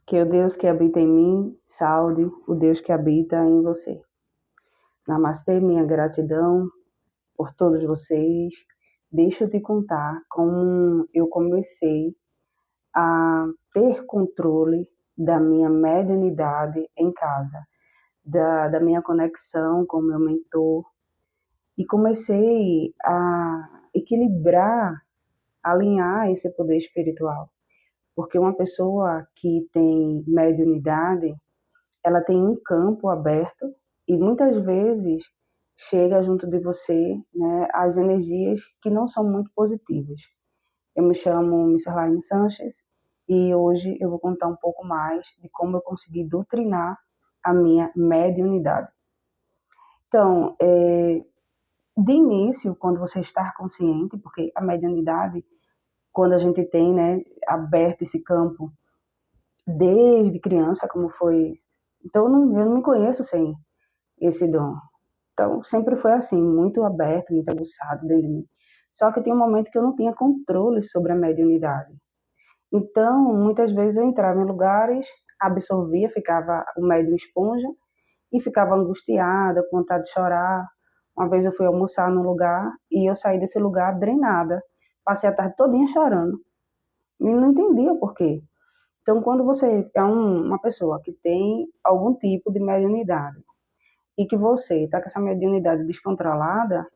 Que o Deus que habita em mim salve o Deus que habita em você. Namastê, minha gratidão por todos vocês. Deixa eu te contar como eu comecei a ter controle da minha mediunidade em casa, da minha conexão com o meu mentor, e comecei a equilibrar, alinhar esse poder espiritual. Porque uma pessoa que tem mediunidade, ela tem um campo aberto e muitas vezes chega junto de você, né, as energias que não são muito positivas. Eu me chamo Missarlaine Sanches e hoje eu vou contar um pouco mais de como eu consegui doutrinar a minha mediunidade. Então, de início, quando você está consciente, porque a mediunidade, quando a gente tem, né, aberto esse campo desde criança, como foi. Então, eu não me conheço sem esse dom. Então, sempre foi assim, muito aberto, muito aguçado dentro de mim. Só que tem um momento que eu não tinha controle sobre a mediunidade. Então, muitas vezes eu entrava em lugares, absorvia, ficava o médium esponja e ficava angustiada, com vontade de chorar. Uma vez eu fui almoçar num lugar e eu saí desse lugar drenada. Passei a tarde todinha chorando. E não entendia o porquê. Então, quando você é uma pessoa que tem algum tipo de mediunidade e que você está com essa mediunidade descontrolada,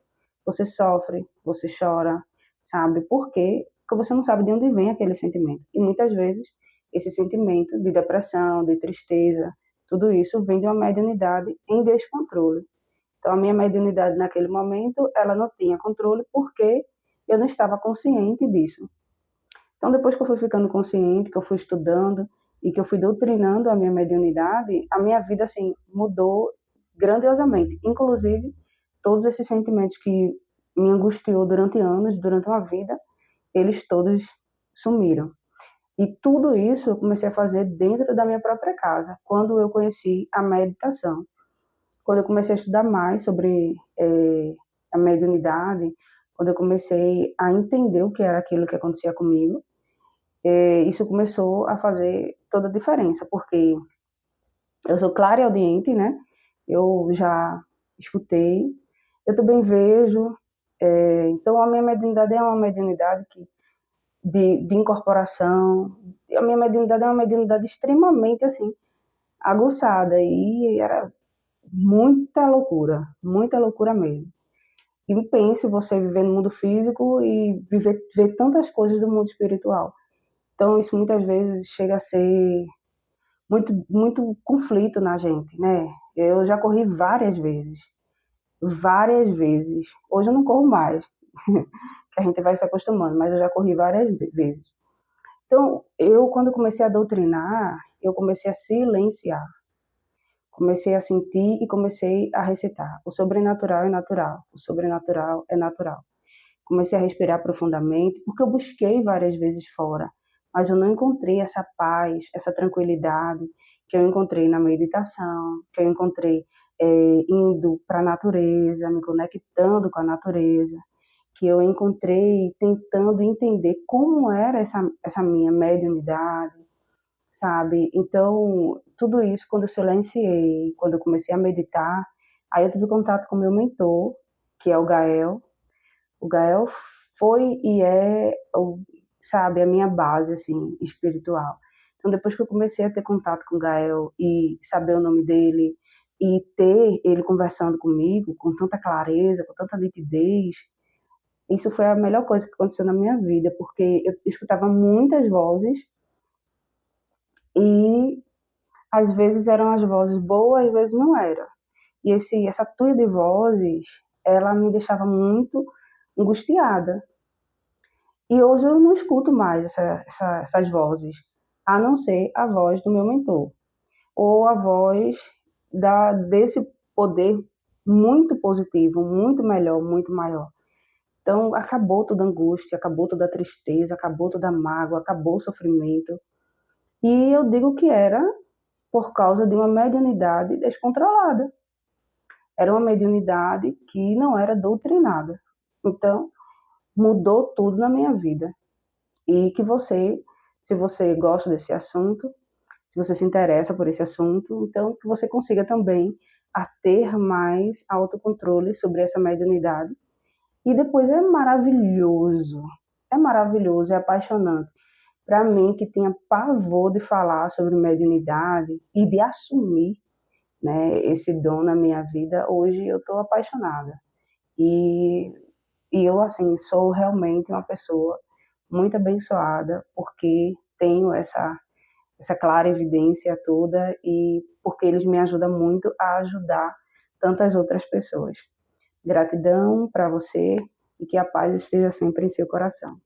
você sofre, você chora, sabe? Por quê? Porque você não sabe de onde vem aquele sentimento. E muitas vezes esse sentimento de depressão, de tristeza, tudo isso vem de uma mediunidade em descontrole. Então, a minha mediunidade naquele momento, ela não tinha controle porque eu não estava consciente disso. Então, depois que eu fui ficando consciente, que eu fui estudando e que eu fui doutrinando a minha mediunidade, a minha vida, assim, mudou grandiosamente. Inclusive, todos esses sentimentos que me angustiou durante anos, durante uma vida, eles todos sumiram. E tudo isso eu comecei a fazer dentro da minha própria casa, quando eu conheci a meditação. Quando eu comecei a estudar mais sobre a mediunidade, quando eu comecei a entender o que era aquilo que acontecia comigo, isso começou a fazer toda a diferença, porque eu sou clareaudiente, né? Eu já escutei, eu também vejo, então a minha mediunidade é uma mediunidade de incorporação, a minha mediunidade é uma mediunidade extremamente, assim, aguçada, e era muita loucura mesmo. E pense você viver no mundo físico e ver tantas coisas do mundo espiritual. Então, isso muitas vezes chega a ser muito conflito na gente, né? Eu já corri várias vezes, várias vezes. Hoje eu não corro mais, que a gente vai se acostumando, mas eu já corri várias vezes. Então, eu, quando comecei a doutrinar, eu comecei a silenciar. Comecei a sentir e comecei a recitar. O sobrenatural é natural, o sobrenatural é natural. Comecei a respirar profundamente, porque eu busquei várias vezes fora, mas eu não encontrei essa paz, essa tranquilidade que eu encontrei na meditação, que eu encontrei indo para a natureza, me conectando com a natureza, que eu encontrei tentando entender como era essa minha mediunidade, sabe? Então, tudo isso, quando eu silenciei, quando eu comecei a meditar, aí eu tive contato com o meu mentor, que é o Gael. O Gael foi e é, sabe, a minha base, assim, espiritual. Então, depois que eu comecei a ter contato com o Gael e saber o nome dele, e ter ele conversando comigo com tanta clareza, com tanta nitidez, isso foi a melhor coisa que aconteceu na minha vida, porque eu escutava muitas vozes e às vezes eram as vozes boas, às vezes não era. E essa tuia de vozes, ela me deixava muito angustiada. E hoje eu não escuto mais essas vozes, a não ser a voz do meu mentor, ou a voz desse poder muito positivo, muito melhor, muito maior. Então, acabou toda a angústia, acabou toda a tristeza, acabou toda a mágoa, acabou o sofrimento. E eu digo que era por causa de uma mediunidade descontrolada. Era uma mediunidade que não era doutrinada. Então, mudou tudo na minha vida. E que você, se você gosta desse assunto, se você se interessa por esse assunto, então que você consiga também a ter mais autocontrole sobre essa mediunidade. E depois é maravilhoso, é apaixonante. Para mim, que tinha pavor de falar sobre mediunidade e de assumir, né, esse dom na minha vida, hoje eu estou apaixonada. E, e eu, assim, sou realmente uma pessoa muito abençoada, porque tenho essa clara evidência toda e porque eles me ajudam muito a ajudar tantas outras pessoas. Gratidão para você e que a paz esteja sempre em seu coração.